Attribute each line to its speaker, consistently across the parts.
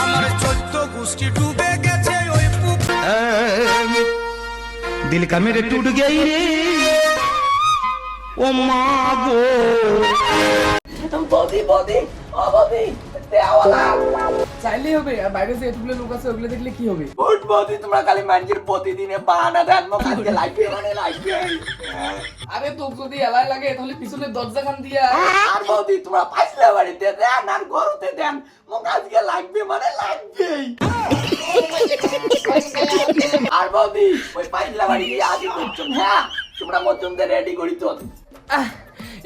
Speaker 1: আমার 14 গোষ্ঠী ডুবে গেছে ওই
Speaker 2: दिल का मेरे टूट गई रे ओ माँ गो
Speaker 3: বদি বদি ও বদি দেওয়ালা
Speaker 4: চাইলেই হবে, আর বাইরে যে এতগুলো লোক আছে ওগুলো দেখলে কি হবে?
Speaker 3: ফুট বদি তোমরা খালি মানুষের প্রতিদিনে বাহানা দেন মো কাজে লাগবে মানে লাগবে
Speaker 4: আরে তো যদি এলাই লাগে তাহলে পিছনে দরজা খান দিয়া
Speaker 3: আর বদি তোমরা পাইছলা বাড়িতে দেন আর ঘরতে দেন মো কাজে লাগবে মানে লাগবে আর বদি ওই পাইছলা বাড়ি গিয়ে আগে করছুন হ্যাঁ তোমরা মধ্যে রেডি করি তো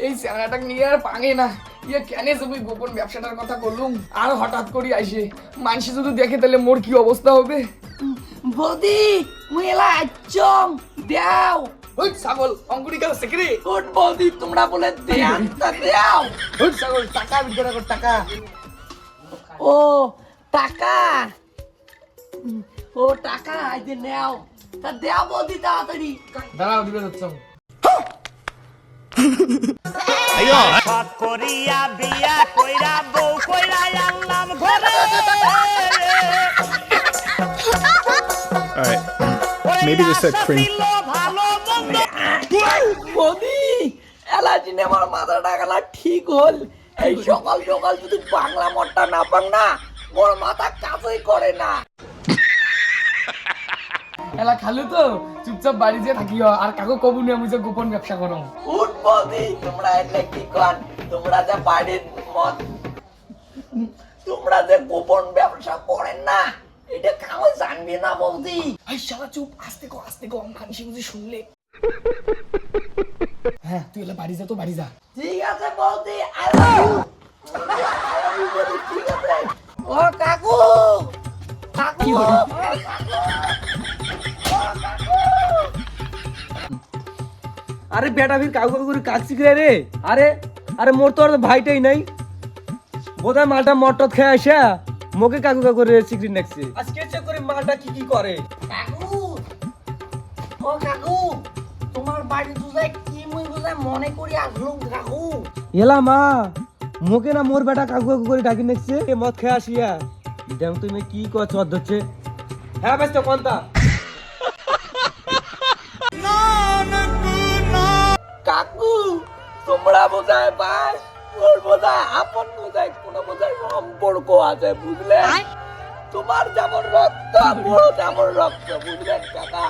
Speaker 4: এই চ্যাংড়াটা নিয়ে আর পাঙে না। ইয়ে কেন সবই গোপন ব্যবসাটার কথা করলুম আর হঠাৎ করে আসে মানুষ যদি দেখে তাহলে মোর কি অবস্থা হবে?
Speaker 3: বদি মুইলা চং দাও
Speaker 4: ওই ছাগল অঙ্কুরি কাছে সেক্রেটারি
Speaker 3: ফুট বদি তোমরা বলে দেন তা দাও
Speaker 4: ওই ছাগল টাকা বিক্রি কর টাকা।
Speaker 3: ও টাকা ও টাকা আই দে নাও তা দাও বদি তাড়াতাড়ি
Speaker 4: দাঁড়াও দিবে যাচ্ছ।
Speaker 1: করিয়া বিয়া কইরা বউ কইরা আনলাম ঘরে
Speaker 5: Alright. Maybe just a cream.
Speaker 3: বদি এলাজি নে আমার মাথাটা গেলা ঠিক হল এই সকাল সকাল যদি বাংলা মটটা না পাং না মোর মাথা কাজই করে না
Speaker 4: এলা খালু তো চুপচাপ বাড়ি যেয়ে থাকিও আর কাকু কবু নিয়ে মুঝে গোপন ব্যবসা করো।
Speaker 3: ফুট বদি তোমরা এনে কি কন তোমরা যে বাড়ির মত তোমরা যে গোপন ব্যবসা করেন না এটা কাউ জানবে না বৌদি
Speaker 4: এই শালা চুপ আস্তে কো মানুষ বুঝি শুনলে। হ্যাঁ তুই এলা বাড়ি যা তো বাড়ি যা।
Speaker 3: ঠিক আছে বৌদি আই লাভ ইউ বৌদি ঠিক আছে ও কাকু কাকু
Speaker 6: আরে বেটা ফির কাকু কাকু করে কাজ শিখলে রে। আরে আরে মোর তো আর ভাইটাই নাই, বোধহয় মালটা মটট খেয়ে আসা মোকে কাকু কাকু করে সিক্রেট নেকছে। আজকে চেক করে মালটা কি কি করে।
Speaker 3: কাকু ও কাকু তোমার বাড়ি বুঝাই কি মুই বুঝাই মনে করি আসলুম কাকু
Speaker 6: এলা মা মোকে না মোর বেটা কাকু কাকু করে ডাকি নেকছে এ মদ খেয়ে আসিয়া দেখ তুমি কি কর চদ ধরছে। হ্যাঁ বেশ তো কোনটা
Speaker 3: কাকু তোমরা বোঝায় ভাই ওর বোঝায় আপন বোঝায় কোন বোঝায় সম্পর্ক আছে বুঝলে তোমার যেমন রক্ত বড় তেমন রক্ত বুঝলেন কাকা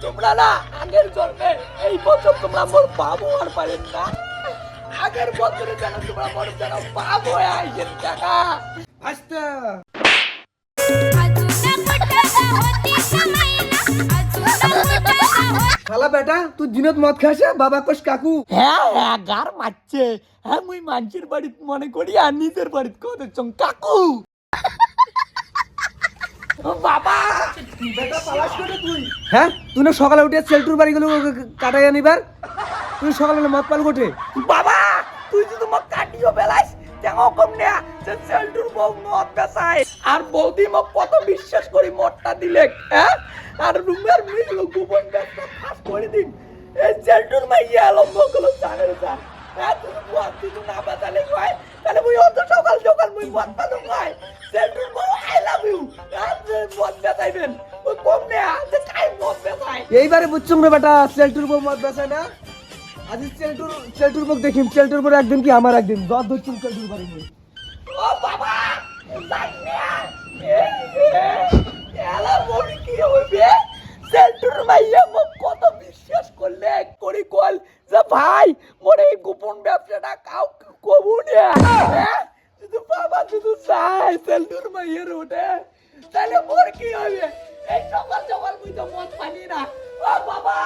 Speaker 3: তোমরা না আগের জন্মে এই বছর তোমরা মোর বাবু আর পারেন না আগের বছরে যেন তোমরা মোর যেন বাবু হয়ে আইছেন কাকা
Speaker 6: আস্তা শালা বেটা তুই দিনত মদ খাসা বাবা কোস কাকু।
Speaker 3: হ্যাঁ হ্যাঁ গার মারছে হ্যাঁ মুই মানুষের বাড়িতে মনে করি আর নিজের বাড়িতে কত চং কাকু ও বাবা বেটা পালাস করে তুই
Speaker 6: হ্যাঁ তুই না সকালে উঠে সেলটুর বাড়ি গেল কাটাই আনিবার, তুই সকালে মদ পাল গোটে।
Speaker 3: বাবা তুই যদি মত কাটিও বেলাইস তেমন কম নেয়া যে সেলটুর বউ মদ বেচাই আর বৌদি মক কত বিশ্বাস করি মদটা দিলে হ্যাঁ আর রুমের মিল গোপন ব্যবসা ফাঁস করে দিন এই সেলটুর মাইয়া লম্ব গুলো জানে যা হ্যাঁ তুই মদ দিল না বেচালে হয় তাহলে মুই অত সকাল সকাল মুই মদ পালো হয় সেলটুর বউ আই লাভ ইউ আর যে মদ বেচাইবেন ওই কম নেয়া যে কাই মদ বেচাই
Speaker 6: এইবারে বুঝছুম রে বেটা সেলটুর বউ মদ বেচায় না। আজ সেলটুর বউ দেখিম সেলটুর পর একদিন কি আমার একদিন দর ধরছুম সেলটুর বাড়ি নিয়ে।
Speaker 3: ও বাবা জানিয়া এলা বড়ি কি হইবে সেন্টুর মাইয়া মো কত বিশ্বাস করলে এক করি কল যে ভাই মোরে এই গোপন ব্যবসাটা কাউ কবু না শুধু বাবা শুধু চাই সেন্টুর মাইয়ের ওঠে তাহলে মোর কি হবে এই সকাল সকাল মুই তো মদ পানি না ও বাবা